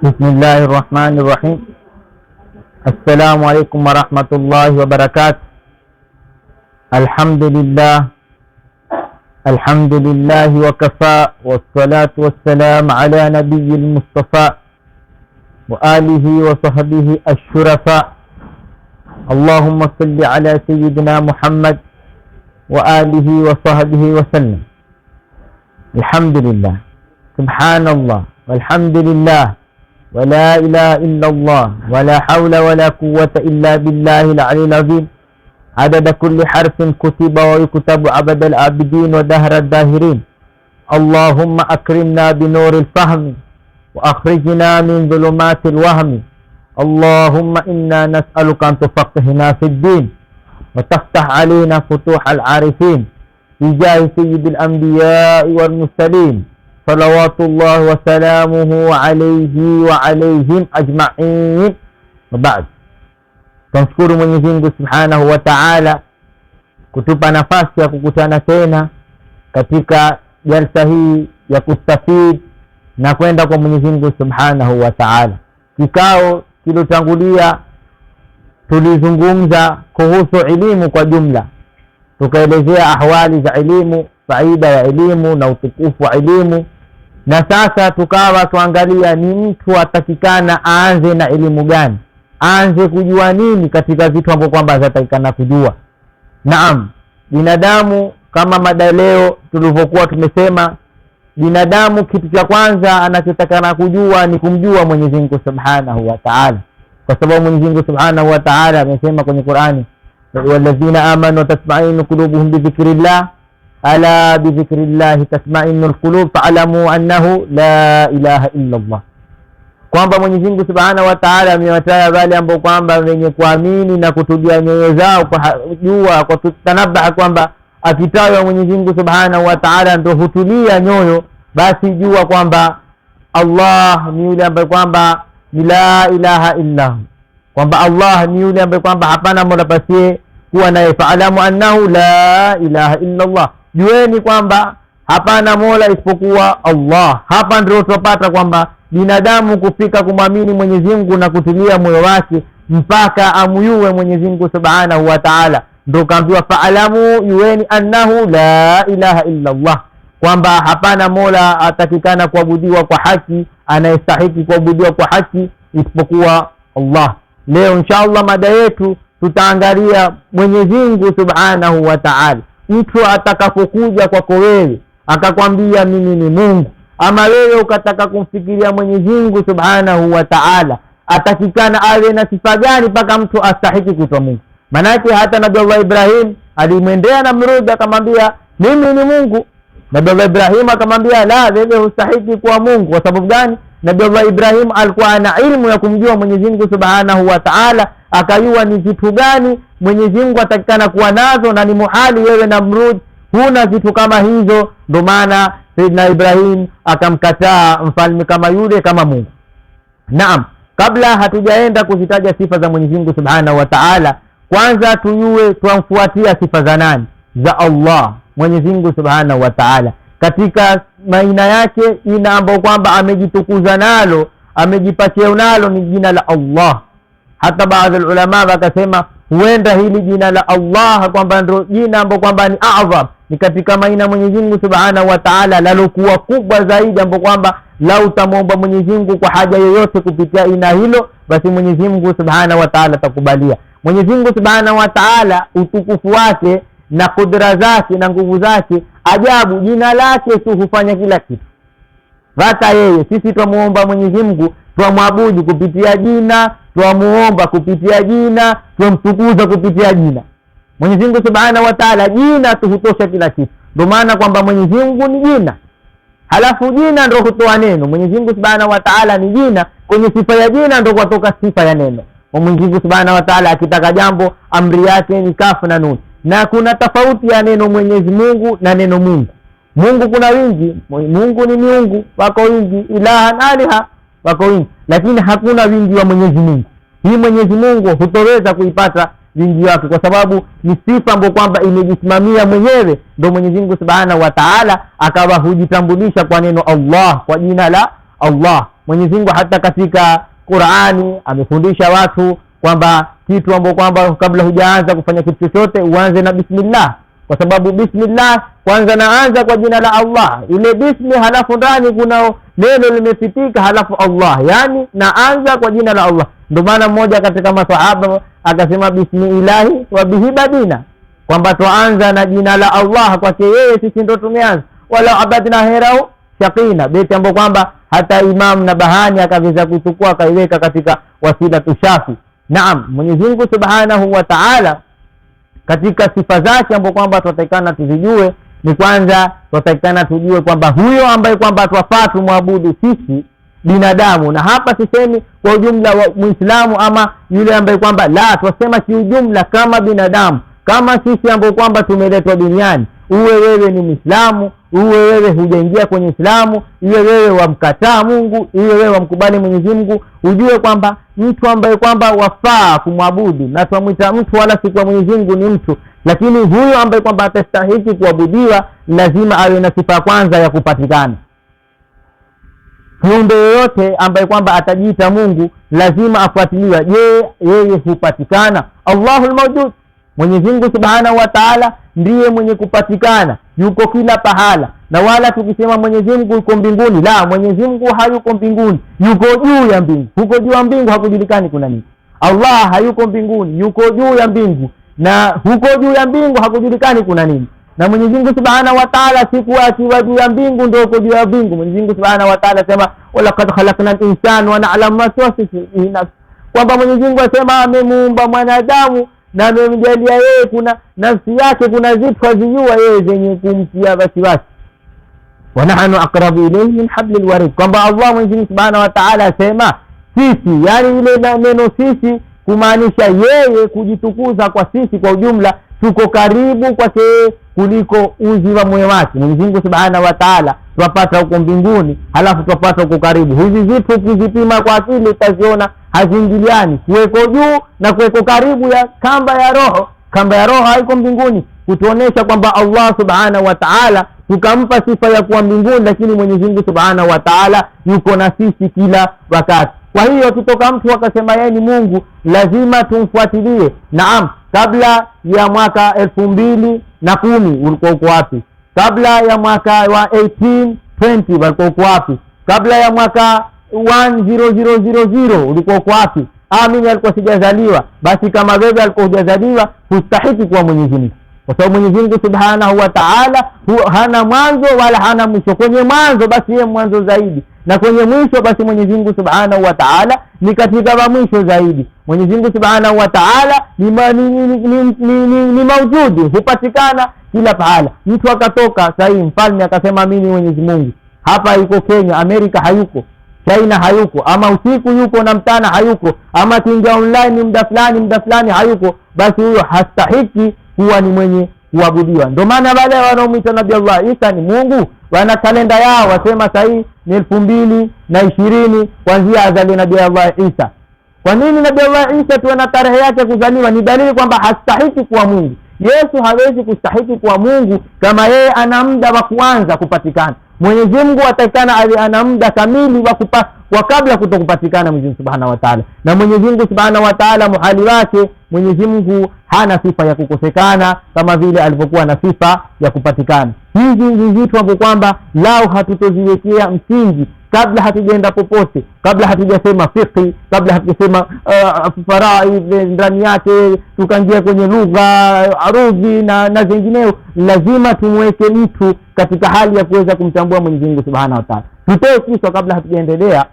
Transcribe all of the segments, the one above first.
Bismillahirrahmanirrahim. Assalamu alaikum warahmatullahi wabarakatuh. Alhamdulillah wa kafa, wassalatu wassalamu ala nabiyyil mustafa wa alihi wa sahbihi ash-shurafa. Allahumma salli ala sayyidina Muhammad wa alihi wa sahbihi wa sallam. Alhamdulillah, subhanallah, walhamdulillah, wa la ilaha illallah, wa la hawla wa la quwwata illa billahil aliyyil azim. Adada kulli harfin kutiba wa yuktabu abadal abidin wa dahrad dahirin. Allahumma akrimna binuril fahmi wa akhrijna min dhulumatil wahmi. Allahumma inna nas'aluka an tufaqqihna fid din wa taftah alaina futuhal arifin bi jahi sayyidil anbiya'i wal mursalin salawatullah wa salamuhu alayhi wa alayhim ajma'in. Wa ba'd. Tunashukuru Mwenyezi Mungu Subhanahu wa Ta'ala kutupa nafasi ya kukutana tena katika jalsa hii ya kustafid na kwenda kwa Mwenyezi Mungu Subhanahu wa Ta'ala. Kikao kilotangulia tulizungumza kuhusu elimu kwa jumla, tukaelezea ahwali za elimu, faida ya elimu na utukufu wa elimu, na sasa tukawa tuangalia ni mtu atakikana aanze na elimu gani, aanze kujua nini katika vitu ambavyo kwamba atakikana kujua. Naam, binadamu kama mada leo tulivyokuwa tumesema, binadamu kitu cha kwanza anachotakana kujua ni kumjua Mwenyezi Mungu Subhanahu wa Ta'ala, kwa sababu Mwenyezi Mungu Subhanahu wa Ta'ala amesema kwenye Qur'ani, walladhina amanu tasma'inu qulubuhum bi dhikrillah ala bi dhikrillah tasma'inul qulub fa'lamu annahu la ilaha illa Allah, kwamba Mwenyezi Mungu Subhanahu wa Ta'ala amewataja wale ambao kwamba wenye kuamini na kutulia nyoyo zao kwa jua, kwa kutanabaha kwamba akitajwa Mwenyezi Mungu Subhanahu wa Ta'ala ndio hutulia nyoyo, basi jua kwamba Allah ni yule ambaye kwamba ni la ilaha illa, kwamba Allah ni yule ambaye kwamba hapana mola pasiye kuwa naye. Fa'lamu annahu la ilaha illa Allah, jueni kwamba hapana mola isipokuwa Allah. Hapa ndio tupata kwamba binadamu kufika kumwamini Mwenyezi Mungu na kutulia moyo wake mpaka amuyue Mwenyezi Mungu Subhanahu wa Ta'ala, ndio kaambiwa fa'lamu, yueni annahu la ilaha illa Allah, kwamba hapana mola atakikana kuabudiwa kwa haki, anayestahili kuabudiwa kwa haki isipokuwa Allah. Leo inshallah mada yetu tutaangalia Mwenyezi Mungu Subhanahu wa Ta'ala. Mtu atakapokuja kwako wewe akakwambia mimi ni Mungu, ama wewe ukataka kumfikiria Mwenyezi Mungu Subhanahu wa Ta'ala, atakikana awe na sifa gani mpaka mtu astahiki kuitwa Mungu? Manake hata Nabii Allah Ibrahim alimwendea Namrud akamwambia mimi ni Mungu. Nabii Allah Ibrahim akamwambia la, wewe hustahiki kuwa Mungu. Kwa sababu gani? Nabii Allah Ibrahim alikuwa ana ilmu ya kumjua Mwenyezi Mungu Subhanahu wa Ta'ala, akajua ni vitu gani Mwenyezi Mungu atakikana kuwa nazo, na ni muhali wewe Namrud huna vitu kama hizo. Ndio maana Sayyidina Ibrahim akamkataa mfalme kama yule kama Mungu. Naam, kabla hatujaenda kuzitaja sifa za Mwenyezi Mungu Subhanahu wa Ta'ala, kwanza tujue tuamfuatia sifa za nani? Za Allah Mwenyezi Mungu Subhanahu wa Ta'ala. Katika maina yake ina ambao kwamba amejitukuza nalo, amejipatia nalo ni jina la Allah. Hata baadhi ya ulama wakasema huenda hili jina la Allah kwamba ndio jina ambao kwamba ni a'zam, ni katika maina Mwenyezi Mungu Subhanahu wa Ta'ala lalokuwa kubwa zaidi, ambao kwamba lau utamuomba Mwenyezi Mungu kwa haja yoyote kupitia ina hilo, basi Mwenyezi Mungu Subhanahu wa Ta'ala atakubalia. Mwenyezi Mungu Subhanahu wa Ta'ala utukufu wake na kudra zake na nguvu zake ajabu, jina lake tu hufanya kila kitu. Hata yeye sisi tumuomba Mwenyezi Mungu, tuamwabudu kupitia jina, tuamuomba kupitia jina, tumtukuza kupitia jina. Mwenyezi Mungu Subhanahu wa Ta'ala jina tu hutosha kila kitu. Ndio maana kwamba Mwenyezi Mungu ni jina, halafu jina ndio hutoa neno. Mwenyezi Mungu Subhanahu wa Ta'ala ni jina, kwenye sifa ya jina ndio kutoka sifa ya neno. Mwenyezi Mungu Subhanahu wa Ta'ala akitaka jambo amri yake ni kafu na nun. Na kuna tofauti ya neno Mwenyezi Mungu na neno Mungu. Mungu kuna wingi, Mungu ni miungu wako wingi, ilahan aliha wako wingi, lakini hakuna wingi wa Mwenyezi Mungu. Hii Mwenyezi Mungu hutoweza kuipata wingi wake, kwa sababu ni sifa ambayo kwamba imejisimamia mwenyewe. Ndio Mwenyezi Mungu Subhanahu wa Ta'ala akawa hujitambulisha kwa neno Allah, kwa jina la Allah. Mwenyezi Mungu hata katika Qur'ani amefundisha watu kwamba kitu ambacho kwamba kabla hujaanza kufanya kitu chochote uanze na bismillah, kwa sababu bismillah kwanza naanza kwa jina la Allah. Ile bismi halafu ndani kuna neno limefitika halafu Allah, yani naanza kwa jina la Allah. Ndio maana mmoja katika maswahaba akasema bismillahi wa bihi badina, kwamba tuanza na jina la Allah, kwa yeye sisi ndio tumeanza. Wala abadna herau shaqina, beti ambapo kwamba hata Imam Nabahani akaweza kuchukua akaiweka katika wasila tushafi. Naam, Mwenyezi Mungu Subhanahu wa Ta'ala katika sifa zake ambapo kwamba tunatakana tuzijue ni kwanza tunatakana tujue kwamba huyo ambaye kwamba twafaa tumwabudu sisi binadamu, na hapa sisemi kwa ujumla wa Muislamu ama yule ambaye kwamba la, twasema kiujumla kama binadamu, kama sisi ambao kwamba tumeletwa duniani. Uwe wewe ni Muislamu, uwe wewe hujaingia kwenye Uislamu, uwe wewe wamkataa Mungu, uwe wewe wamkubali Mwenyezi Mungu, ujue kwamba mtu ambaye kwamba wafaa kumwabudu, na tuamuita mtu wala si kwa Mwenyezi Mungu ni mtu, lakini huyo ambaye kwamba atastahili kuabudiwa lazima awe na sifa kwanza ya kupatikana. Kiumbe yoyote ambaye kwamba atajiita Mungu lazima afuatiliwe. Je, yeye hupatikana? Allahul Mawjud, Mwenyezi Mungu Subhanahu wa Ta'ala ndiye mwenye kupatikana, yuko kila pahala. Na wala tukisema Mwenyezi Mungu yuko mbinguni, la, Mwenyezi Mungu hayuko mbinguni, yuko juu ya mbingu. Huko juu ya mbingu hakujulikani kuna nini. Allah hayuko mbinguni, yuko juu ya mbingu, na huko juu ya mbingu hakujulikani kuna nini. Na Mwenyezi Mungu Subhanahu wa Ta'ala siku akiwa juu ya mbingu ndio uko juu ya mbingu. Mwenyezi Mungu Subhanahu wa Ta'ala sema wala qad khalaqnal insana wa na'lamu ma tuwaswisu bihi nafsuhu, kwamba Mwenyezi Mungu asema amemuumba mwanadamu na amemjalia yeye kuna nafsi yake kuna zitu azijua yeye zenye kumtia wasiwasi. Wa nahnu aqrabu ilayhi min hablil warid, kwamba Allah Mwenyezi Mungu Subhanahu wa Ta'ala asema sisi, yani ile neno sisi kumaanisha yeye kujitukuza kwa sisi kwa ujumla, tuko karibu kwake kuliko uzi wa moyo wake. Mwenyezi Mungu Subhanahu wa Ta'ala twapata huko mbinguni, halafu twapata huko karibu. Hizi zitu ukizipima kwa akili utaziona haziingiliani, kuweko juu na kuweko karibu ya kamba ya roho. Kamba ya roho haiko mbinguni, kutuonesha kwamba Allah Subhanahu wa Ta'ala tukampa sifa ya kuwa mbinguni, lakini Mwenyezi Mungu Subhanahu wa Ta'ala yuko na sisi kila wakati. Kwa hiyo kitoka mtu akasema yeye ni Mungu, lazima tumfuatilie. Naam, kabla ya mwaka 2010 ulikuwa uko wapi? Kabla ya mwaka wa 1820 walikuwa uko wapi? Kabla ya mwaka 10000 ulikuwa uko wapi? Mimi alikuwa sijazaliwa. Basi kama wewe alikuwa hujazaliwa, hustahiki kuwa Mwenyezi Mungu, kwa sababu Mwenyezi Mungu Subhanahu wa Ta'ala hana mwanzo wala hana mwisho. Kwenye mwanzo basi yeye mwanzo zaidi, na kwenye mwisho basi Mwenyezi Mungu Subhanahu wa Ta'ala ni katika wa mwisho zaidi. Mwenyezi Mungu Subhanahu wa Ta'ala ni maujudi, hupatikana kila pahala. Mtu akatoka sahihi mfalme akasema mimi Mwenyezi Mungu, hapa yuko Kenya, Amerika hayuko, China hayuko, ama usiku yuko na mchana hayuko, ama kinga online muda fulani hayuko, basi huyo hastahiki kuwa ni mwenye kuabudiwa. Ndio maana wale wanaomuita Nabii Allah Isa ni Mungu, wana kalenda yao wasema sahihi ni 2020 kuanzia azali Nabii Allah Isa. Kwa nini Nabii Allah Isa tuwe na tarehe yake kuzaliwa? Ni dalili kwamba hastahiki kuwa Mungu. Yesu hawezi kustahiki kuwa Mungu kama yeye ana muda wa kuanza kupatikana. Mwenyezi Mungu atakana ana muda kamili wa kabla kutokupatikana Mwenyezi Mungu Subhanahu wa Ta'ala. Na Mwenyezi Mungu Subhanahu wa Ta'ala muhali wake, Mwenyezi Mungu hana sifa ya kukosekana kama vile alipokuwa na sifa ya kupatikana. Hizi ni vitu ambavyo kwamba lao hatutoziwekea msingi kabla hatujaenda popote, kabla hatujasema fiqh, kabla hatujasema faraid ndani yake, tukaingia kwenye lugha arudhi na zingineo, lazima tumweke mtu katika hali ya kuweza kumtambua Mwenyezi Mungu Subhanahu wa Ta'ala. Tutoe kiso kabla hatujaendelea.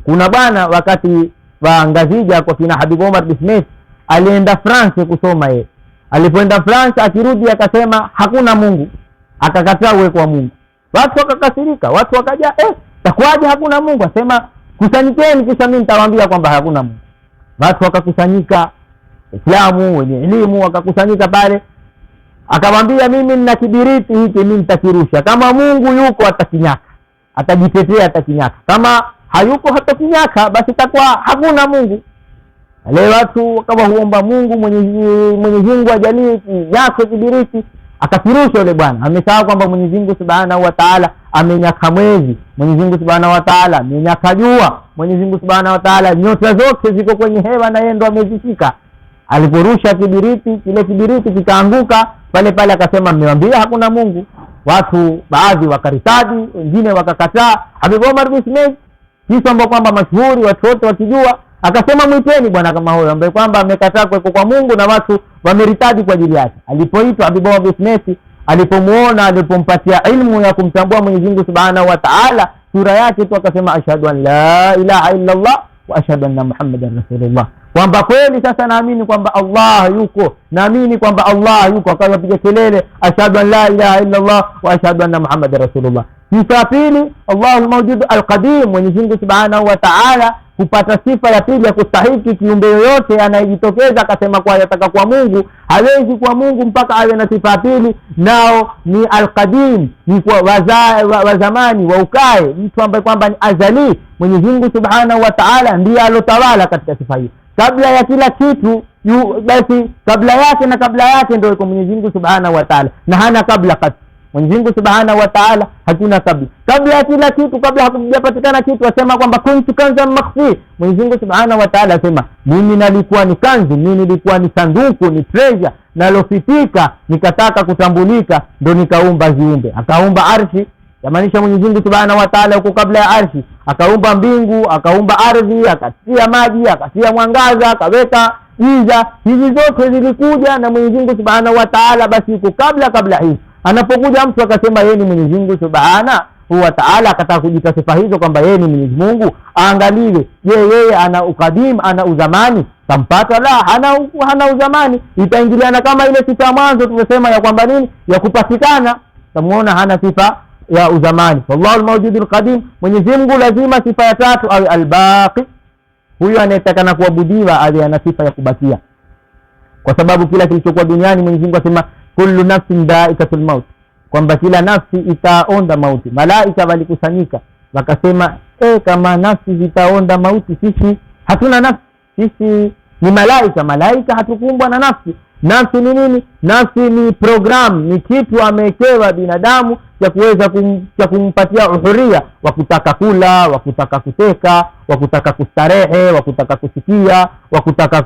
Kuna bwana wakati wa Ngazija kwa kina Habib Omar Bismet alienda France kusoma yeye. Alipoenda France akirudi akasema hakuna Mungu, akakataa uwepo wa Mungu. Watu wakakasirika, watu wakaja takwaje hakuna Mungu? Asema kusanyikeni kisha mimi nitawaambia kwamba hakuna Mungu. Watu wakakusanyika, Waislamu wenye elimu wakakusanyika pale, akamwambia mimi nina kibiriti hiki, mimi nitakirusha. Kama Mungu yuko atakinyaka, atajitetea atakinyaka. Kama hayuko hatakinyaka, basi itakuwa hakuna Mungu. Wale watu wakawa huomba Mungu, Mwenyezi Mungu ajalie nyako kibiriti, akakirusha yule bwana. Amesahau kwamba Mwenyezi Mungu Subhanahu wa Ta'ala amenyaka mwezi, Mwenyezi Mungu Subhanahu wa Ta'ala amenyaka jua, Mwenyezi Mungu Subhanahu wa Ta'ala nyota zote ziko kwenye hewa na yeye ndo amezishika. Aliporusha kibiriti, kile kibiriti kikaanguka pale pale, akasema mmewambia hakuna Mungu. Watu baadhi wakaritadi, wengine wakakataa. Habib Omar bin Smail, kisa ambapo kwamba mashuhuri, watu wote wakijua, akasema mwiteni bwana kama huyo ambaye kwamba amekataa kuwepo kwa Mungu na watu wameritadi kwa ajili yake. Alipoitwa Habib Omar bin Smail, alipomuona, alipompatia ilmu ya kumtambua Mwenyezi Mungu Subhanahu wa Ta'ala, sura yake tu akasema ashhadu an la ilaha illa Allah wa ashhadu anna Muhammadan Rasulullah, kwamba kweli sasa naamini kwamba Allah yuko, naamini kwamba Allah yuko. Akapiga kelele ashhadu an la ilaha illa Allah wa ashhadu anna Muhammadan Rasulullah. Sifa pili, Allahul Mawjud al-Qadim, Mwenyezi Mungu Subhanahu wa Ta'ala kupata sifa ya pili ya kustahiki kiumbe yoyote anayejitokeza akasema kwa yataka kwa Mungu, hawezi kwa Mungu mpaka awe na sifa pili, nao ni al-Qadim, ni kwa wa zamani wa ukae, mtu ambaye kwamba ni azali. Mwenyezi Mungu Subhanahu wa Ta'ala ndiye alotawala katika sifa hiyo kabla ya kila kitu, basi kabla yake na kabla yake ndio yuko Mwenyezi Mungu Subhanahu wa Ta'ala, na hana kabla kati. Mwenyezi Mungu Subhanahu wa Ta'ala hakuna kabla ya kila kitu, kabla hakujapatikana kitu asema kwamba kuntu kanzan makhfi. Mwenyezi Mungu Subhanahu wa Ta'ala asema mimi nalikuwa ni kanzi, mimi nilikuwa ni sanduku, ni treasure nalofitika, nikataka kutambulika ndo nikaumba viumbe. Akaumba arshi, yamaanisha Mwenyezi Mungu Subhanahu wa Ta'ala huko kabla ya arshi akaumba mbingu, akaumba ardhi, akatia maji, akatia mwangaza, akaweka giza. Hizi zote zilikuja na Mwenyezi Mungu Subhanahu wa Ta'ala, basi yuko kabla hizi. Anapokuja mtu akasema yeye ni Mwenyezi Mungu Subhanahu wa Ta'ala, akataka kujita sifa hizo kwamba yeye ni Mwenyezi Mungu, aangaliwe, je, yeye ana ukadim, ana uzamani? Tampata la, hana uzamani. Itaingiliana kama ile sifa mwanzo tumesema ya kwamba nini, ya kupatikana. Tamuona hana sifa ya uzamani. Wallahu al-Mawjudul Qadim, Mwenyezi Mungu lazima sifa ya tatu au al-Baqi, huyo anayetakana kuabudiwa awe ana sifa ya kubakia, kwa sababu kila kilichokuwa duniani Mwenyezi Mungu asema kullu nafsin dha'iqatul maut, kwamba kila nafsi itaonda mauti. Malaika walikusanyika wakasema kama nafsi zitaonda mauti, sisi hatuna nafsi, sisi ni malaika hatukuumbwa na nafsi. Nafsi ni nini? Nafsi ni program, ni kitu amewekewa binadamu ya kuweza kumpatia uhuria wa kutaka kula, wa kutaka kuteka, wa kutaka kustarehe, wa kutaka kusikia, wa kutaka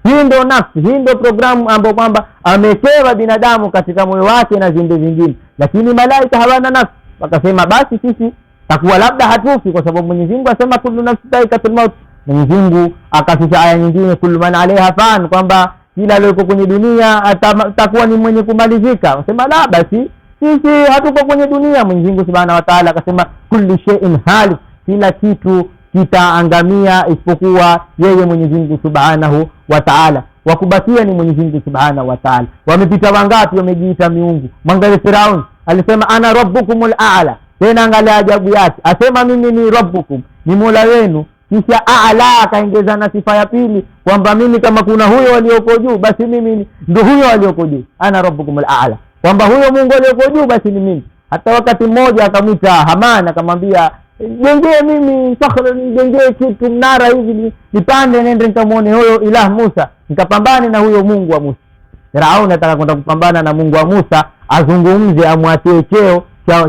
hii ndio nafsi, hii ndio programu ambayo kwamba amewekewa binadamu katika moyo wake na zinde zingine. Lakini malaika hawana nafsi, wakasema basi sisi takuwa labda hatufi, kwa sababu Mwenyezi Mungu asema kullu nafsin dha'iqatul maut. Mwenyezi Mungu akafisha aya nyingine kullu man 'alayha fan, kwamba kila aliyeko kwenye dunia atakuwa ni mwenye kumalizika. Wasema la, basi sisi hatuko kwenye dunia. Mwenyezi Mungu Subhanahu wa Ta'ala akasema kullu shay'in halik, kila kitu kitaangamia isipokuwa yeye Mwenyezi Mungu Subhanahu wa Ta'ala. Wakubakia ni Mwenyezi Mungu Subhanahu wa Ta'ala. Wamepita wangapi wamejiita miungu? Mwangalie Firaun alisema ana rabbukumul a'la, tena angalia ajabu yake, asema mimi ni rabbukum, ni mola wenu, kisha a'la akaongeza na sifa ya pili kwamba mimi kama kuna huyo aliyoko juu basi mimi ndio huyo aliyoko juu, ana rabbukumul a'la, kwamba huyo Mungu aliyoko juu basi ni mimi. Hata wakati mmoja akamwita Haman akamwambia jengee mimi sakhra, nijengee kitu mnara hivi nipande nende nikamuone huyo ilah Musa, nikapambane na huyo Mungu wa Musa. Firaun anataka kwenda kupambana na Mungu wa Musa, azungumze, amwatie cheo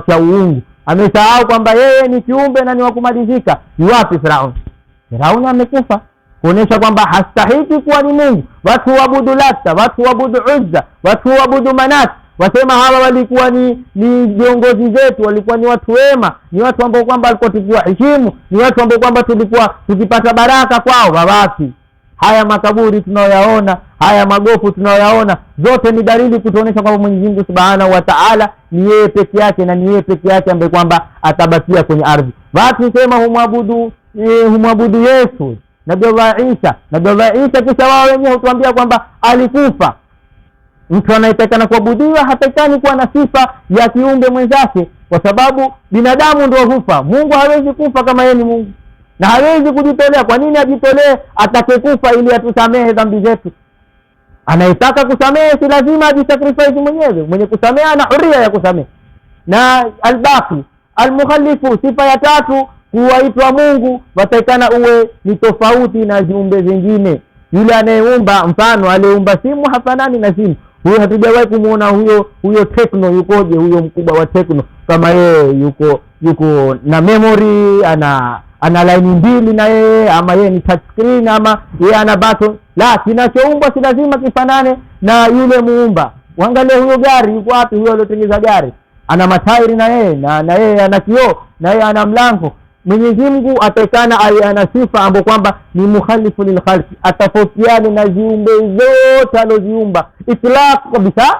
cha uungu. Amesahau kwamba yeye ni kiumbe na ni wa kumalizika. Ni wapi Firaun? Firaun amekufa, kuonesha kwamba hastahiki kuwa ni Mungu. Watu waabudu Lata, watu waabudu Uzza, watu waabudu Manat, wasema hawa walikuwa ni viongozi zetu, walikuwa ni watu wema, ni watu ambao kwamba walikuwa tukiwaheshimu, ni watu ambao kwamba tulikuwa tukipata baraka kwao. Wawapi? Haya makaburi tunayoyaona, haya magofu tunayoyaona, zote ni dalili kutuonesha kwamba Mwenyezi Mungu Subhanahu wa Ta'ala ni yeye peke yake, na ni yeye peke yake ambaye kwamba atabakia kwenye ardhi. Watu sema humwabudu Yesu, Nabii Isa, kisha wao wenyewe hutuambia kwamba alikufa. Mtu anayetakana kuabudiwa hatakani kuwa na sifa ya kiumbe mwenzake, kwa sababu binadamu ndio hufa. Mungu hawezi kufa kama yeye ni Mungu, na hawezi kujitolea. Kwa nini ajitolee atake kufa ili atusamehe dhambi zetu? Anayetaka kusamehe si lazima ajisacrifice mwenyewe. Mwenye kusamehe ana huria ya kusamehe. Na al-Baqi al-Mukhallifu, sifa ya tatu, kuwaitwa Mungu watakana uwe ni tofauti na viumbe vingine. Yule anayeumba, mfano aliyeumba simu hafanani na simu. Huyo hatujawahi kumuona huyo Tekno yukoje, huyo mkubwa wa Tekno, kama yeye yuko na memory, ana line mbili na yeye, ama yeye ni touch screen, ama yeye ana button. La, kinachoumbwa si lazima kifanane na yule muumba. Uangalie huyo gari yuko wapi, huyo aliyotengeza gari ana matairi na yeye, na yeye ana kioo, na yeye ana mlango. Mwenyezi Mungu atakana ana sifa ambapo kwamba ni mukhalifu lil khalqi, atafotiane na ziumbe zote aloziumba itlaq kabisa.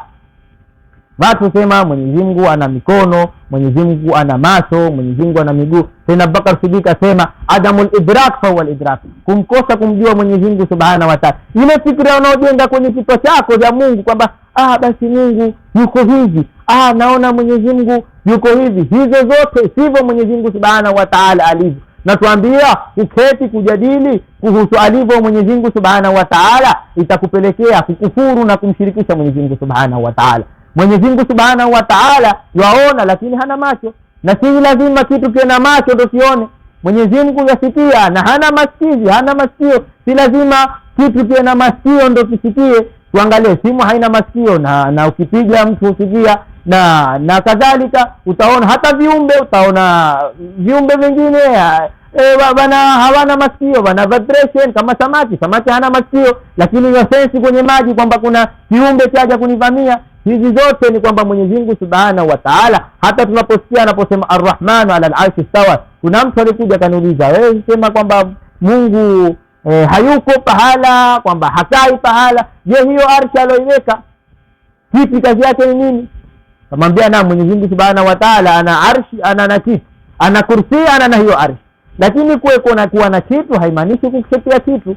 Watu sema Mwenyezi Mungu ana mikono, Mwenyezi Mungu ana macho, Mwenyezi Mungu ana miguu. Tena Bakar Siddiq asema adamul idrak fa wal idrak, kumkosa kumjua Mwenyezi Mungu Subhanahu wa Ta'ala. Ile fikra unaojenga kwenye kichwa chako cha Mungu kwamba basi Mungu yuko hivi, naona Mwenyezi Mungu yuko hivi, hizo zote sivyo Mwenyezi Mungu Subhanahu wa Ta'ala alivyo. Na tuambia uketi kujadili kuhusu alivyo Mwenyezi Mungu Subhanahu wa Ta'ala itakupelekea kukufuru na kumshirikisha Mwenyezi Mungu Subhanahu wa Ta'ala. Mwenyezi Mungu Subhanahu wa Ta'ala yaona lakini hana macho, na si lazima kitu kiwe na macho ndio kione. Mwenyezi Mungu yasikia na hana masikio, si lazima kitu kiwe na masikio ndio kisikie. Tuangalie simu haina masikio na ukipiga mtu usikia, na kadhalika. Utaona hata utaona viumbe vingine hawana masikio, wana vibration kama samaki hana masikio, lakini ya sensi kwenye maji kwamba kuna kiumbe chaja kunivamia. Hizi zote ni kwamba Mwenyezi Mungu Subhanahu wa Ta'ala, hata tunaposikia anaposema Ar-Rahmanu 'ala al-'arshi istawa, kuna mtu alikuja kaniuliza, wewe sema kwamba Mungu hayuko pahala, kwamba hakai pahala, je, hiyo arshi aloiweka kipi, kazi yake ni nini? Kamwambia na Mwenyezi Mungu Subhanahu wa Ta'ala ana arshi, ana kitu, ana kursi, ana hiyo arshi. Lakini kuwa na kitu haimaanishi kuketia kitu.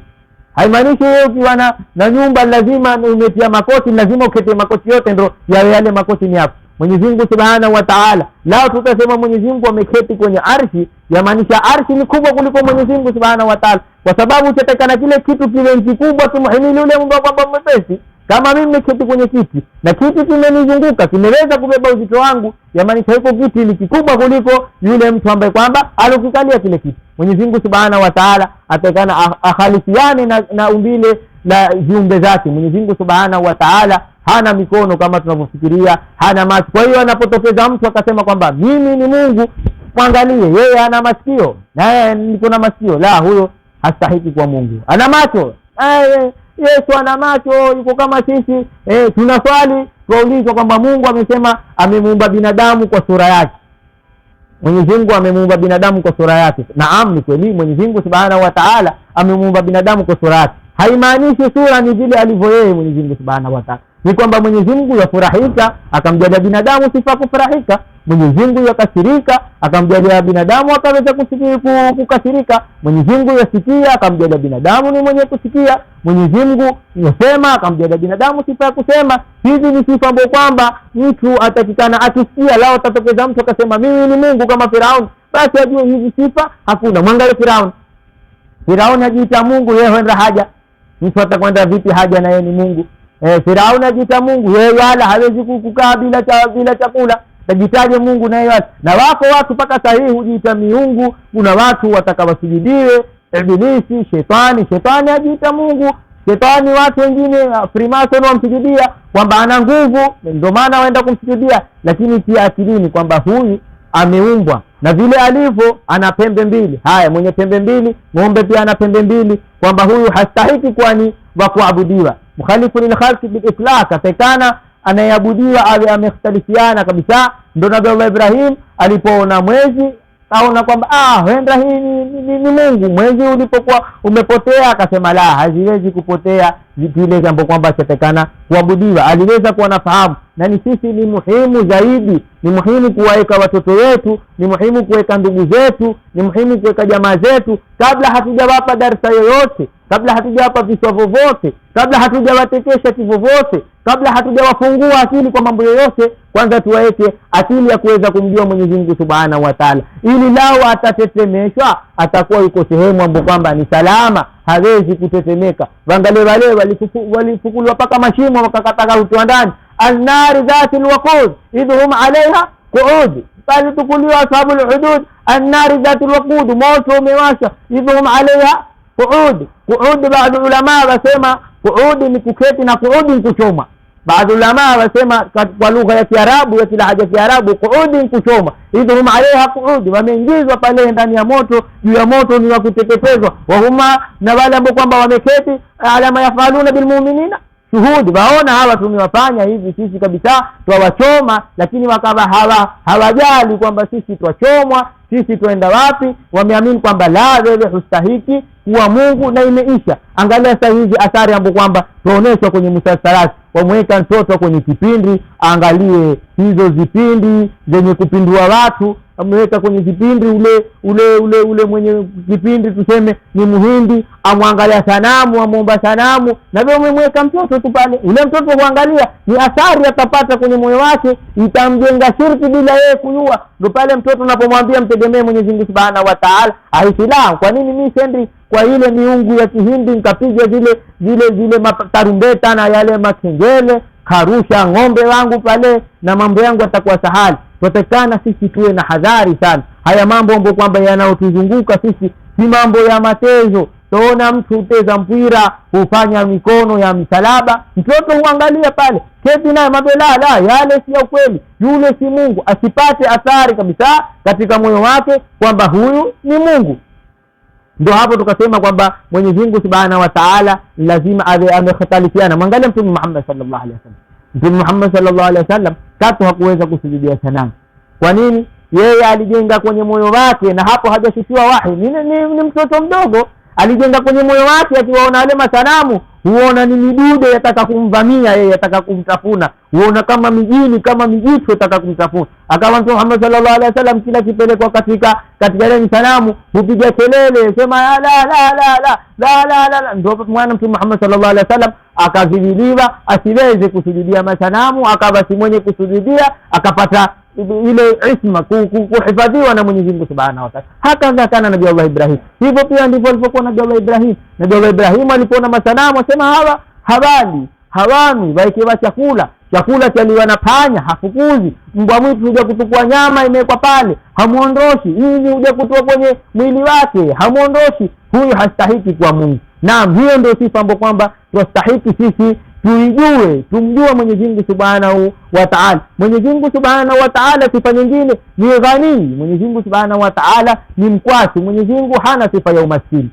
Haimaanishi wewe ukiwa na nyumba lazima umetia makoti, lazima ukete makoti yote ndio yale makoti ni hapo. Mwenyezi Mungu Subhanahu wa Ta'ala, lao tukasema Mwenyezi Mungu ameketi kwenye arshi, yamaanisha arshi ni kubwa kuliko Mwenyezi Mungu Subhanahu wa Ta'ala, kwa sababu utatakana kile kitu kiwe kikubwa tumhimili yule Mungu kwamba mwepesi. Kama mimi nimeketi kwenye kiti na kiti kimenizunguka, kimeweza kubeba uzito wangu, yamaanisha hicho kiti ni kikubwa kuliko yule mtu ambaye kwamba alokikalia kile kiti. Mwenyezi Mungu Subhanahu wa Ta'ala atakana akhalifiane na umbile la viumbe zake. Mwenyezi Mungu Subhanahu wa Ta'ala hana mikono kama tunavyofikiria, hana macho. Kwa hiyo anapotokeza mtu akasema kwamba mimi ni Mungu, mwangalie yeye ana masikio na yeye niko na masikio, la, huyo hastahiki kwa Mungu. Ana macho, Yesu ana macho, yuko kama sisi. Tunaswali tuulizwa kwamba Mungu amesema amemuumba binadamu kwa sura yake. Mwenyezi Mungu amemuumba binadamu kwa sura yake. Naam, ni kweli Mwenyezi Mungu Subhanahu wa Ta'ala amemuumba binadamu kwa sura yake. Haimaanishi sura ni vile alivyo yeye Mwenyezi Mungu Subhanahu wa Ta'ala. Ni kwamba Mwenyezi Mungu yafurahika akamjalia binadamu sifa kufurahika. Mwenyezi Mungu yakasirika akamjalia binadamu akaweza kukasirika. Mwenyezi Mungu yasikia akamjalia binadamu ni mwenye kusikia. Mwenyezi Mungu yasema akamjalia binadamu sifa ya kusema. Hizi ni sifa ambazo kwamba mtu atakikana akisikia. Lao atatokeza mtu akasema mimi ni Mungu kama Firaun, basi ajue hizi sifa hakuna. Mwangalie Firaun ajiita Mungu, yeye huenda haja. Mtu atakwenda vipi haja na yeye ni Mungu? Firaun ajiita Mungu, yeye wala hawezi kukaa bila chakula. Tajitaje Mungu na yeye? Na wako watu paka sahihi hujiita miungu. Kuna watu watakawasujudiwe Ibilisi, shetani ajiita Mungu. Shetani watu wengine Freemason wamsujudia kwamba ana nguvu, ndio maana waenda kumsujudia. Lakini pia akilini kwamba huyu ameumbwa na vile alivyo ana pembe mbili. Haya, mwenye pembe mbili, ng'ombe pia ana pembe mbili, kwamba huyu hastahiki kwani wa kuabudiwa. Mukhalifu lil khalqi bil itlaq, atakana anayeabudiwa awe amekhtalifiana kabisa. Ndio Nabii Allah Ibrahim alipoona mwezi kaona kwamba wenda hii ni Mungu. Mwezi ulipokuwa umepotea akasema la, haziwezi kupotea vile jambo kwamba chatakana kuabudiwa. Aliweza kuwa nafahamu. Na ni sisi ni muhimu zaidi, ni muhimu kuwaweka watoto wetu, ni muhimu kuweka ndugu zetu, ni muhimu kuweka jamaa zetu, kabla hatujawapa darasa yoyote, kabla hatujawapa viswa vovote, kabla hatujawatekesha kivovote, kabla hatujawafungua akili kwa mambo yoyote, kwanza tuwaweke akili ya kuweza kumjua Mwenyezi Mungu Subhanahu wa Ta'ala, ili lao atatetemeshwa atakuwa yuko sehemu ambapo kwamba ni salama, hawezi kutetemeka. Waangalie wale walifukuliwa paka mashimo wakakataka kutoa ndani. An-nar dhatul waqud idhum 'alayha qu'ud, bali tukuliwa ashabul hudud. An-nar dhatul waqud, moto umewasha, idhum 'alayha qu'ud. Baadhi ulama wasema qu'ud ni kuketi na qu'ud ni kuchoma. baadhi ulama wasema kwa lugha ya Kiarabu, ya kilahaja ya Kiarabu, qu'udin, kuchoma. Idhum alaiha qu'ud, wameingizwa pale ndani ya moto, juu ya moto ni wa kuteketezwa. Wahuma, na wale ambao kwamba wameketi, alama yafaluna bilmu'minina shuhudi, waona hawa tumewafanya hivi sisi kabisa, twawachoma, lakini wakawa hawajali kwamba sisi twachomwa, sisi tuenda wapi. Wameamini kwamba la, wewe hustahiki kuwa Mungu na imeisha. Angalia sasa hizi athari ambapo kwamba tuoneshwa kwenye musalsalati, wamweka mtoto kwenye kipindi, angalie hizo vipindi zenye kupindua watu, ameweka kwenye kipindi ule mwenye kipindi tuseme ni Muhindi, amwangalia sanamu, amuomba sanamu, na wewe umemweka mtoto tu pale. Ule mtoto kuangalia ni athari atapata kwenye moyo wake, itamjenga shirki bila yeye kujua. Ndio pale mtoto unapomwambia mtegemee Mwenyezi Mungu Subhanahu wa Ta'ala, aisila, kwa nini mimi sendi kwa ile miungu ya Kihindi nikapiga zile matarumbeta na yale makengele, karusha ng'ombe wangu pale na mambo yangu yatakuwa sahali. Tutakana sisi tuwe na hadhari sana. Haya mambo ambayo kwamba yanayotuzunguka sisi si mambo ya matezo. Tuona mtu uteza mpira, hufanya mikono ya msalaba, mtoto huangalia pale, keti naye mabela, la, yale si ya kweli, yule si Mungu, asipate athari kabisa katika moyo wake kwamba huyu ni Mungu. Ndio hapo tukasema kwamba Mwenyezi Mungu Subhanahu wa Ta'ala lazima amekhtalifiana. Mwangalia Mtume Muhammad sallallahu alaihi wasallam. Mtume Muhammad sallallahu alaihi wasallam katu hakuweza kusujudia sanamu. Kwa nini? Yeye alijenga kwenye moyo wake, na hapo hajashushiwa wahi. Ni mtoto mdogo, alijenga kwenye moyo wake, akiwaona wale masanamu huona ni midude yataka kumvamia yeye, yataka kumtafuna, huona kama mijini, kama mijitu yataka kumtafuna. Akawa Mtume Muhammad sallallahu alaihi wasallam kila kipelekwa katika ile sanamu hupiga kelele, sema la la la la la la la la. Ndio mwana Mtume Muhammad sallallahu alaihi wasallam akazibiliwa asiweze kusujudia masanamu, akawa si mwenye kusujudia, akapata ile isma kuhifadhiwa na Mwenyezi Mungu Subhanahu wa Ta'ala. Hakadha kana Nabii Allah Ibrahim, hivyo pia ndivyo alipokuwa Nabii Allah Ibrahim. Nabii Allah Ibrahim alipoona masanamu asema hawa hawani waikiwa chakula chaliwa na panya, hafukuzi. Mbwa mwitu huja kutukua nyama imewekwa pale, hamuondoshi. Hivi huja kutoa kwenye mwili wake, hamuondoshi. Huyu hastahiki kuwa Mungu. Naam, hiyo ndio sifa ambayo kwamba tunastahiki sisi tuijue, tumjue Mwenyezi Mungu Subhanahu wa Ta'ala. Mwenyezi Mungu Subhanahu wa Ta'ala sifa nyingine ni ghani. Mwenyezi Mungu Subhanahu wa Ta'ala ni mkwasi. Mwenyezi Mungu hana sifa ya umaskini.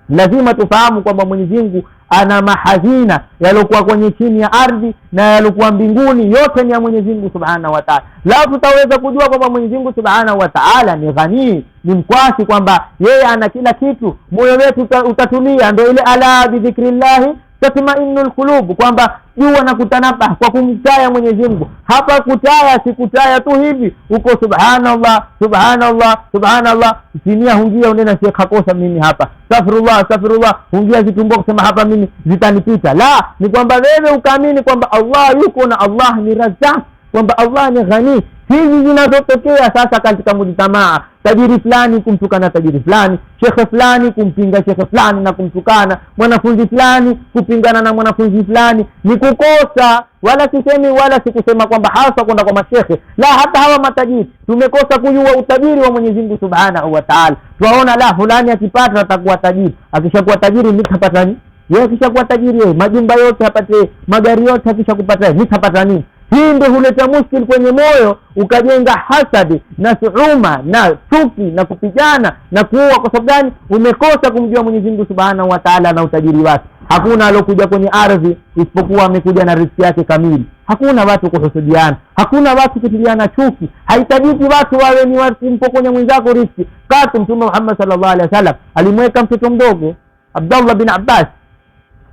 Lazima tufahamu kwamba Mwenyezi Mungu ana mahazina yaliokuwa kwenye chini ya ardhi na yaliokuwa mbinguni, yote ni ya Mwenyezi Mungu Subhanahu wa Ta'ala. Lao tutaweza kujua kwamba Mwenyezi Mungu Subhanahu wa Ta'ala ni ghani, ni mkwasi, kwamba yeye ana kila kitu, moyo wetu utatulia. Ndio ile ala bi dhikrillah tatma'innul qulub, kwamba jua na kutanaba kwa kumtaya Mwenyezi Mungu. Hapa kutaya si kutaya tu hivi uko subhanallah subhanallah subhanallah, sinia hungia unena si kakosa mimi hapa, astaghfirullah hungia zitumbo kusema hapa mimi zitanipita. La, ni kwamba wewe ukaamini kwamba Allah yuko na Allah ni Razzaq, kwamba Allah ni Ghani. Hizi zinazotokea sasa katika mujtamaa, tajiri fulani kumtukana tajiri fulani, shekhe fulani kumpinga shekhe fulani na kumtukana, mwanafunzi fulani kupingana na mwanafunzi fulani, ni kukosa. Wala sikusema kwamba hasa kwenda kwa mashekhe, la, hata hawa matajiri tumekosa kujua utajiri wa Mwenyezi Mungu Subhanahu wa Ta'ala. Tuwaona la fulani akipata atakuwa tajiri, akishakuwa tajiri nitapata nini? Yeye akishakuwa tajiri yeye majumba yote apate, magari yote akishakupata nitapata nini? Hii ndio huleta mushkil kwenye moyo, ukajenga hasadi na suuma na chuki na kupigana na kuua. Kwa sababu gani? Umekosa kumjua Mwenyezi Mungu Subhanahu wa Ta'ala na utajiri wake. Hakuna alokuja kwenye ardhi isipokuwa amekuja na riziki yake kamili. Hakuna watu kuhusudiana, hakuna watu kutiliana chuki. Haitajiki watu wawe ni watu mpokonya mwenzako riziki. Kati Mtume Muhammad sallallahu alaihi wasallam alimweka mtoto mdogo Abdullah bin Abbas,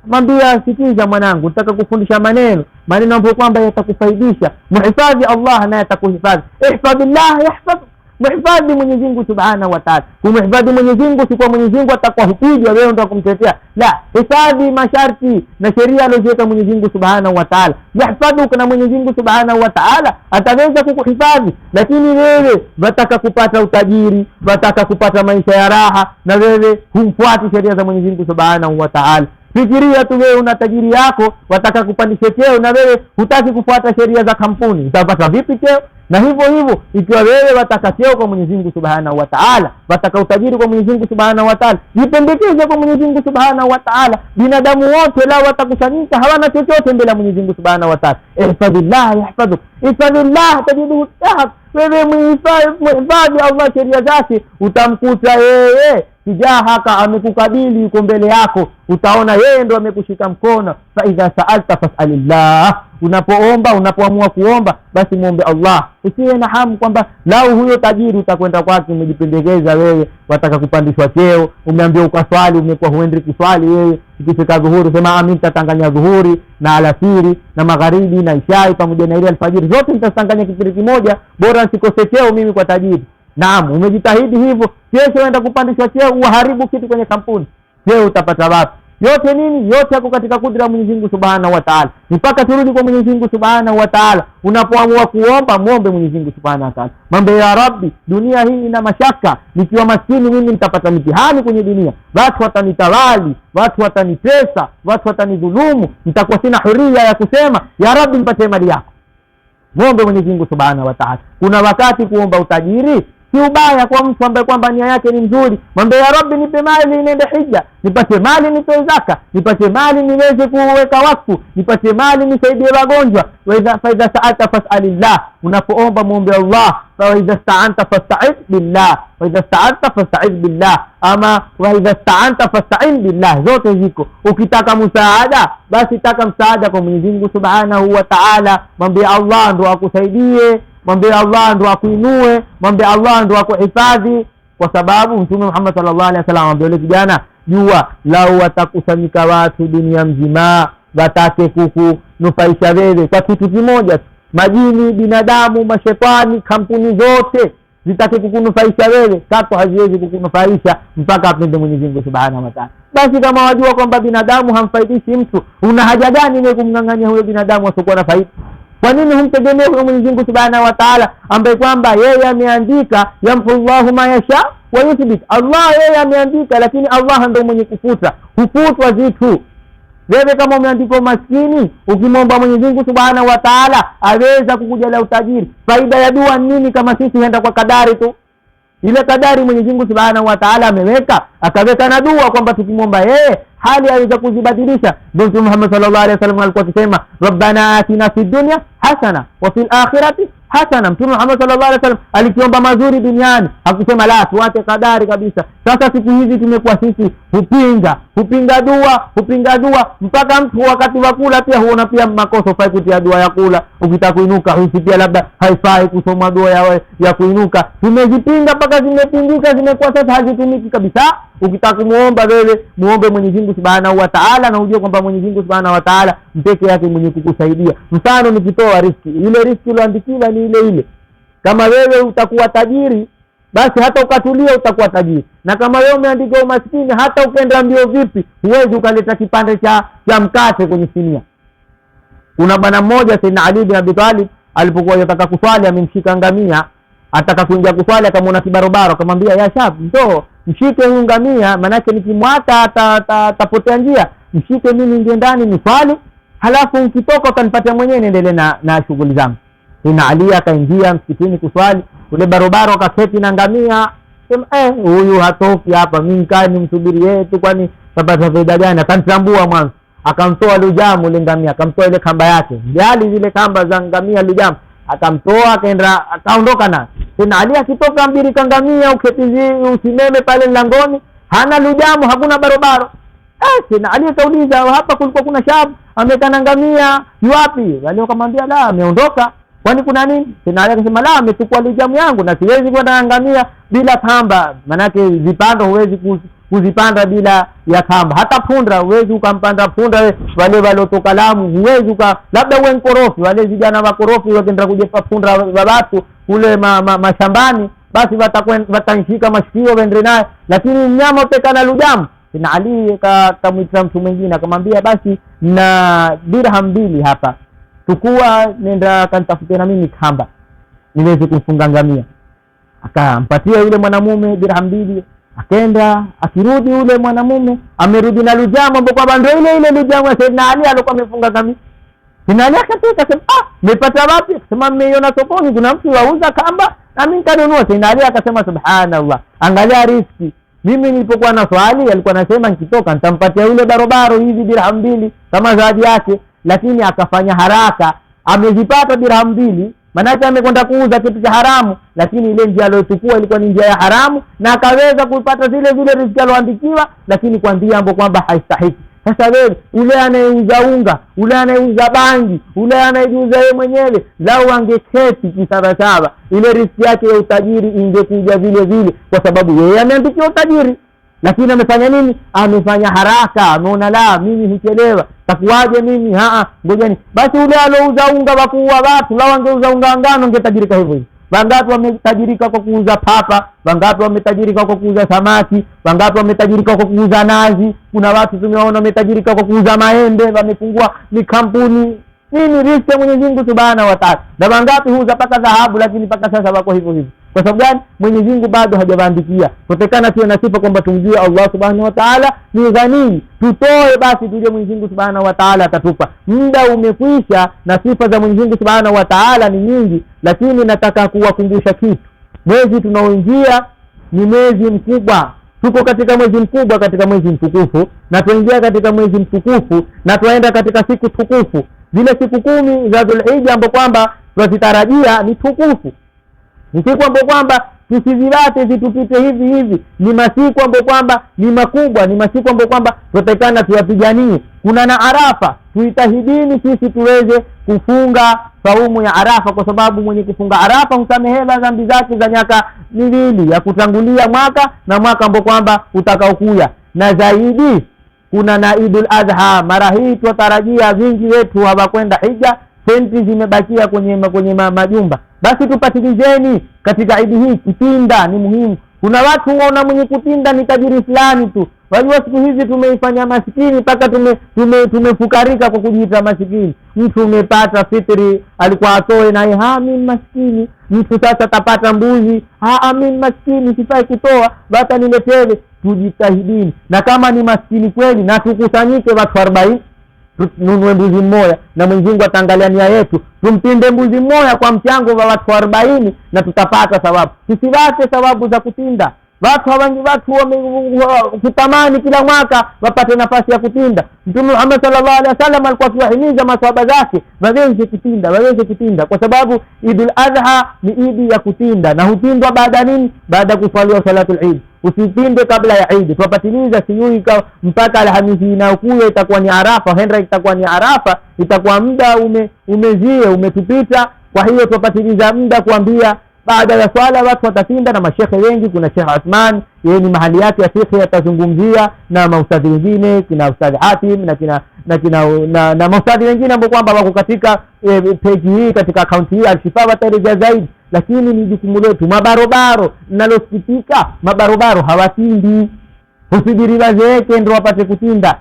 mwambia, sikiza mwanangu, nataka kufundisha maneno ambayo kwamba yatakufaidisha. Muhifadhi Allah na yatakuhifadhi. Ihfadhillah yahfadh. Muhifadhi Mwenyezi Mungu Subhanahu wa Ta'ala. Kumhifadhi Mwenyezi Mungu si kwa Mwenyezi Mungu atakuwa hupigwa wewe ndio kumtetea. La, hifadhi masharti na sheria alizoweka Mwenyezi Mungu Subhanahu wa Ta'ala. Yahfadhuka na Mwenyezi Mungu Subhanahu wa Ta'ala ataweza kukuhifadhi. Lakini wewe wataka kupata utajiri, wataka kupata maisha ya raha, na wewe humfuati sheria za Mwenyezi Mungu Subhanahu wa Ta'ala. Fikiria tu wewe una tajiri yako, wataka kupandisha cheo, na wewe hutaki kufuata sheria za kampuni. Utapata vipi cheo? Na hivyo hivyo ikiwa wewe wataka cheo kwa Mwenyezi Mungu Subhanahu wa Ta'ala, wataka utajiri kwa Mwenyezi Mungu Subhanahu wa Ta'ala, jipendekeze kwa Mwenyezi Mungu Subhanahu wa Ta'ala. Binadamu wote lao watakusanyika hawana chochote mbele ya Mwenyezi Mungu Subhanahu wa Ta'ala. Ihfadhillah yahfadhuk, ihfadhillah tajiduhu tahak. Wewe muhifadhi Allah sheria zake, utamkuta yeye kijahaka amekukabili, yuko mbele yako, utaona yeye ndo amekushika mkono. Fa idha sa'alta fas'alillah, unapoomba, unapoamua kuomba, basi muombe Allah. Usiwe na hamu kwamba lau huyo tajiri utakwenda kwake, umejipendekeza wewe, wataka kupandishwa cheo, umeambiwa ukaswali, umekuwa huendi kuswali wewe. Ikifika dhuhuri sema mimi nitatanganya dhuhuri na alasiri na magharibi na ishai pamoja na ile alfajiri, zote nitatanganya kipindi kimoja, bora nisikose cheo mimi kwa tajiri. Naam, umejitahidi hivyo, kesho uenda kupandishwa cheo, uharibu kitu kwenye kampuni, cheo utapata wapi? Yote nini? Yote yako katika kudra ya Mwenyezi Mungu Subhanahu wa Ta'ala. Mpaka turudi kwa Mwenyezi Mungu Subhanahu wa Ta'ala. Unapoamua kuomba, muombe Mwenyezi Mungu Subhanahu wa Ta'ala. Mambo ya Rabbi, dunia hii ina mashaka. Nikiwa maskini mimi nitapata mitihani kwenye dunia. Watu watanitawali, watu watanitesa, watu watanidhulumu. Nitakuwa sina huria ya kusema, ya Rabbi nipatie mali yako. Muombe Mwenyezi Mungu Subhanahu wa Ta'ala. Kuna wakati kuomba utajiri si ubaya kwa mtu ambaye kwamba nia yake ni nzuri. Mwambie ya Rabbi nipe mali niende hija, nipatie mali nitoe zaka, nipatie mali niweze kuweka wakfu, nipatie mali nisaidie wagonjwa. Fa idha sa'alta fas'alillah, unapoomba muombe Allah. Fa idha sta'anta fasta'id billah, wa idha sta'anta fasta'id billah, ama wa idha sta'anta fasta'in billah, zote ziko. Ukitaka msaada, basi taka msaada kwa Mwenyezi Mungu Subhanahu wa Ta'ala. Mwambie Allah ndo akusaidie, mwambie Allah ndo akuinue, mwambie Allah ndo akuhifadhi, kwa sababu Mtume Muhammad sallallahu alaihi wasallam amwambia yule kijana, jua lau watakusanyika watu dunia mzima watake kukunufaisha wewe kwa kitu kimoja, majini, binadamu, mashetani, kampuni zote zitake kukunufaisha wewe, tatu haziwezi kukunufaisha mpaka apende Mwenyezi Mungu Subhanahu wa Ta'ala. Basi kama wajua kwamba binadamu hamfaidishi mtu, una haja gani wewe kumngangania huyo binadamu asiokuwa na faida? Kwa nini humtegemea kwa Mwenyezi Mungu Subhanahu wa Ta'ala ambaye kwamba yeye ameandika yamhullahu ma yasha wa yuthbit? Allah yeye ameandika, lakini Allah ndio mwenye kufuta, hufutwa vitu. Wewe kama umeandika maskini, ukimwomba Mwenyezi Mungu Subhanahu wa Ta'ala aweza kukujalia utajiri. Faida ya dua nini kama sisi henda kwa kadari tu? Ile kadari Mwenyezi Mungu Subhanahu wa Ta'ala ameweka, akaweka na dua kwamba tukimwomba yeye hali aweza kuzibadilisha. Mtume Muhammad sallallahu alaihi wasallam alikuwa akisema Rabbana atina fid dunya hasana wa fil akhirati hasana. Mtume Muhammad sallallahu alaihi wasallam alikiomba mazuri duniani, hakusema la tuache kadari kabisa. Sasa siku hizi tumekuwa sisi hupinga dua mpaka mtu wakati wa kula pia huona pia makosa, ufai kutia dua ya kula. Ukitaka kuinuka husikia labda haifai kusoma dua ya kuinuka. Tumezipinga mpaka zimepingika, zimekuwa sasa hazitumiki kabisa. Ukitaka kumuomba wewe, muombe Mwenyezi Mungu Subhanahu wa Ta'ala, na ujue kwamba Mwenyezi Mungu Subhanahu wa Ta'ala mpeke yake mwenye kukusaidia. Mfano nikitoa riski, ile riski iliyoandikiwa ni ile ile. Kama wewe utakuwa tajiri, basi hata ukatulia utakuwa tajiri. Na kama wewe umeandika umaskini, hata ukaenda mbio vipi, huwezi ukaleta kipande cha mkate kwenye sinia. Kuna bwana mmoja Sayyidina Ali bin Abi Talib alipokuwa anataka kuswali, amemshika ngamia, ataka kuingia kuswali, akamwona kibarobaro, akamwambia ya shab, njoo mshike huyu ngamia, manake nikimwata atapotea njia. Mshike mimi ndio ndani niswali, halafu ukitoka utanipatia mwenyewe niendelee na shughuli zangu. Sayyidina Ali akaingia msikitini kuswali, ule barobaro akaketi na ngamia, sema huyu hatoki hapa, mimi nikaa nimsubiri yeye tu, kwani tapata faida gani? Akanitambua mwanzo, akamtoa lujamu ile ngamia, akamtoa ile kamba yake, jali zile kamba za ngamia lujamu, akamtoa akaenda akaondoka na. Sayyidina Ali akitoka mbiri kangamia, uketizi usimeme pale mlangoni, hana lujamu, hakuna barobaro. Sayyidina Ali akauliza, hapa kulikuwa kuna shab amekana ngamia, yu wapi? Wale wakamwambia la, ameondoka. Kwani kuna nini? Sayyidina Ali akasema la, amechukua lujamu yangu na siwezi kwenda ngamia bila kamba, manake zipando huwezi kuzipanda bila ya kamba. Hata punda huwezi ukampanda punda wale walotoka Lamu, huwezi labda uwe mkorofi, wale vijana wakorofi wakenda kujepa punda wa watu kule mashambani, basi watanshika mashikio wende naye, lakini mnyama utekana lujamu. Sayyidina Ali kamwita mtu mwingine akamwambia, basi na dirham 2 hapa, tukua nenda kanitafutie na mimi kamba niweze kumfunga ngamia. Akampatia yule mwanamume dirham 2. Akaenda, akirudi yule mwanamume amerudi na lujamu, ambapo kwamba ndio ile lujamu ya Sayyidina Ali alikuwa amefunga ngamia. Sinalia katika sema nimepata wapi? Sema mmeiona sokoni kuna mtu wauza kamba na mimi nikanunua. Sinalia akasema subhanallah, angalia riski. Mimi nilipokuwa na swali alikuwa anasema nikitoka nitampatia yule barobaro hizi dirham 2 kama zawadi yake, lakini akafanya haraka, amezipata dirham 2, maana amekwenda kuuza kitu cha haramu, lakini ile njia aliyochukua ilikuwa ni njia ya haramu na akaweza kupata zile riziki aloandikiwa, lakini kwa njia ambayo kwamba haistahiki. Sasa wewe ule anayeuza unga, ule anayeuza bangi, ule anayeuza yeye mwenyewe, lao angeketi kisawasawa, ile riziki yake ya utajiri ingekuja vile vile, kwa sababu yeye ameandikiwa utajiri. Lakini amefanya nini? Amefanya haraka, ameona la mimi huchelewa, takuaje mimi? Ngojeni basi. Ule alouza unga wa kuua watu, lao angeuza unga ngano angetajirika hivyo hivyo. Wangapi wametajirika kwa kuuza papa, wangapi wametajirika kwa kuuza samaki, wangapi wametajirika kwa kuuza nazi. Kuna watu tumeona wametajirika kwa kuuza maembe, wamefungua ni kampuni. Nini riziki ya Mwenyezi Mungu Subhanahu wa Ta'ala. Na wangapi huuza paka dhahabu, lakini paka sasa wako hivyo hivyo. Kwa sababu gani? Mwenyezi Mungu bado hajawaandikia. Kutekana tuwe na sifa kwamba tumjue Allah Subhanahu wa Ta'ala ni ghani. Tutoe basi tujue Mwenyezi Mungu Subhanahu wa Ta'ala atatupa. Muda umekwisha na sifa za Mwenyezi Mungu Subhanahu wa Ta'ala ni nyingi, lakini nataka kuwakumbusha kitu. Mwezi tunaoingia ni mwezi mkubwa. Tuko katika mwezi mkubwa, katika mwezi mtukufu, na tuingia katika mwezi mtukufu na tuenda katika siku tukufu. Zile siku 10 za Dhulhijja ambapo kwamba tunazitarajia ni tukufu. Ni siku ambapo kwamba tusizilate zitupite hivi hivi. Ni masiku ambapo kwamba ni makubwa, ni masiku ambapo kwamba tutakana tuyapiganie. Kuna na Arafa, tuitahidini sisi tuweze kufunga saumu ya Arafa, kwa sababu mwenye kufunga Arafa husamehewa dhambi zake za miaka miwili ya kutangulia mwaka na mwaka ambao kwamba utakaokuja. Na zaidi kuna na Idul Adha. Mara hii tutarajia vingi wetu hawakwenda hija, senti zimebakia kwenye majumba. Basi tupatilizeni katika idi hii. Kutinda ni muhimu. Kuna watu waona mwenye kutinda ni tajiri fulani tu. Wajua siku hizi tumeifanya masikini mpaka tumefukarika kwa kujiita masikini. Mtu umepata fitri alikuwa atoe na mimi masikini. Mtu sasa tapata mbuzi, mimi masikini sifai kutoa, bata niletewe. Tujitahidini, na kama ni maskini kweli na tukusanyike watu 40, tununue mbuzi mmoja na Mwenyezi Mungu ataangalia nia yetu. Tumpinde mbuzi mmoja kwa mchango wa watu 40 na tutapata thawabu. Tusiwache thawabu za kutinda. Watu kutamani kila mwaka wapate nafasi ya kutinda. Mtume Muhammad sallallahu alaihi wasallam alikuwa akiwahimiza maswahaba zake waweze kutinda, kwa sababu Idul Adha ni idi ya kutinda, na hutindwa baada nini? Baada kuswaliwa salatul Eid. Usitinde kabla ya Eid. Tupatiliza siyui mpaka Alhamisi inayokuja itakuwa ni Arafa, hendra itakuwa ni Arafa, itakuwa muda umetupita. Kwa hiyo tupatiliza muda kuambia baada ya swala watu watatinda, na mashekhe wengi. Kuna Sheikh Uthman, yeye ni mahali yake ya fikhi, atazungumzia, na maustadhi wengine kina Ustadh Hatim na maustadhi wengine ambao kwamba wako katika page hii, katika account hii Al-Shifa wataeleza zaidi. Lakini ni jukumu letu. Mabarobaro, nalosikitika, mabarobaro hawatindi. Usijiri wazeeke ndio wapate kutinda.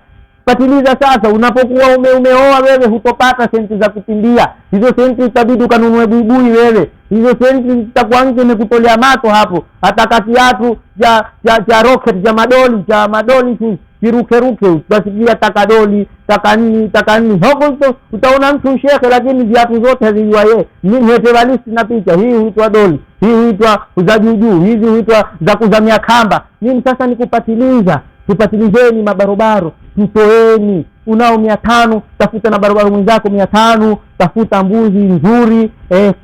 Patiliza sasa. Unapokuwa umeoa wewe hutopata senti za kutindia. Hizo senti itabidi ukanunue buibui wewe. Hizo senti zitakuwa nje imekutolea mato hapo. Hata kiatu cha rocket cha madoli tu kiruke utasikia takadoli takani huko utaona mtu shekhe, lakini viatu zote hazijua yeye. Mimi hetewalisti na picha hii huitwa doli, hii huitwa za juu, hizi huitwa za kuzamia kamba. Mimi sasa nikupatiliza. Tupatilizeni mabarobaro, tutoeni. Unao 500, tafuta na barobaro mwenzako 500, tafuta mbuzi nzuri,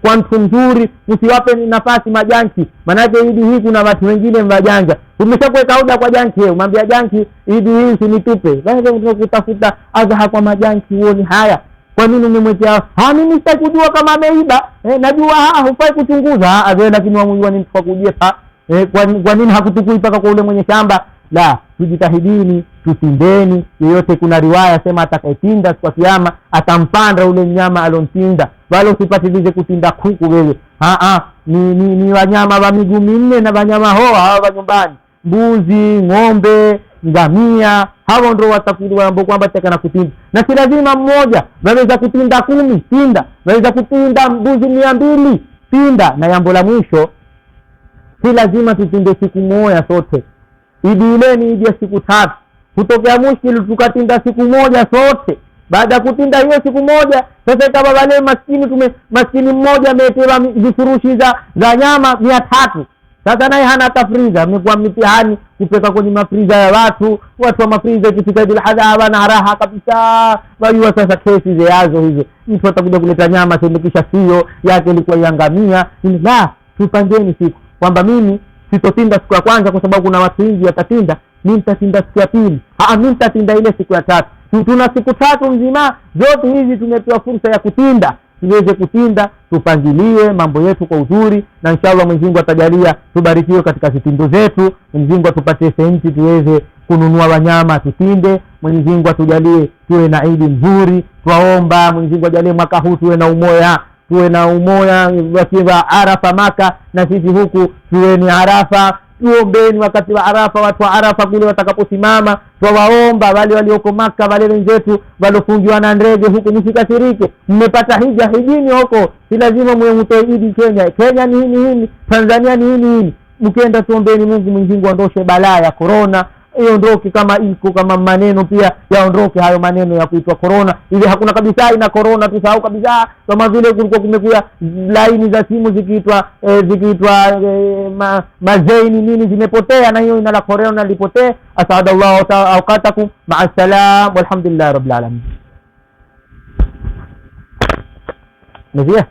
quantum nzuri. Usiwape nafasi majanki, maana idi hii kuna watu wengine mbajanja. Umeshakuweka oda kwa janki, umwambia janki idi hii usinitupe. Wewe kutafuta Adha kwa majanki, uone haya. Kwa nini umemwekea? Mimi sitakujua kama ameiba. Najua hufai kuchunguza. Lakini wamjua ni mtu kwa kujepa. Kwa nini hakutukui paka kwa ule mwenye shamba? La, tujitahidini, tusindeni. Yeyote, kuna riwaya sema atakayetinda kwa kiyama atampanda ule mnyama alontinda. Wala usipatilize kutinda kuku wewe. Ni wanyama wa miguu minne na wanyama hawa wa nyumbani. Mbuzi, ng'ombe, ngamia, hao ndio watakuwa ambao kwamba takana kutinda. Na si lazima mmoja, waweza kutinda 10, tinda. Waweza kutinda mbuzi 200, tinda. Na jambo la mwisho, si lazima tutinde siku moja sote. Idi ile ni idi ya siku 3. Kutokea mushkil tukatinda siku moja sote. baada ya kutinda hiyo siku moja. Sasa ikawa wale maskini mmoja ametewa vifurushi za nyama 300. Sasa naye hana hata friza. Amekuwa mitihani kupeka kwenye mafriza ya watu wa mafriza, ikifika Idul Adha hawana raha kabisa. Wajua sasa kesi zeazo hizo, mtu atakuja kuleta nyama sindikisha sio yake ilikuwa yangamia. La, tupangeni siku kwamba mimi sitotinda siku ya kwanza kwa sababu kuna watu wengi watatinda, mimi nitatinda siku ya pili, mimi nitatinda ile siku ya tatu. Tuna siku 3 nzima, zote hizi tumepewa fursa ya kutinda, tuweze kutinda, tupangilie mambo yetu kwa uzuri, na inshallah Mwenyezi Mungu atajalia tubarikiwe katika vitindo zetu. Mwenyezi Mungu atupatie senti tuweze kununua wanyama tutinde. Mwenyezi Mungu atujalie tuwe na Eid nzuri. Twaomba Mwenyezi Mungu ajalie mwaka huu tuwe na umoja wakiwa Arafa Maka, na sisi huku tuwe ni Arafa. Tuombeni wakati wa Arafa, watu wa Arafa kule watakaposimama, twawaomba wale walioko Maka, wale wenzetu walofungiwa na ndege huku, msikasirike. Mmepata hijini huko, si lazima mwe mtoidi Kenya ni hini, Tanzania ni hini. Mkienda tuombeni Mungu Mwenyezi Mungu aondoshe balaa ya corona, iondoke kama iko, kama maneno pia yaondoke hayo maneno ya kuitwa corona. Ile hakuna kabisa ina corona, tusahau kabisa. Kama vile kulikuwa kumekuja laini za simu zikiitwa mazaini nini, zimepotea, na hiyo ina la corona lipotee. Asadallahu awqatakum ma'a salam walhamdulillah rabbil alamin. Nasiya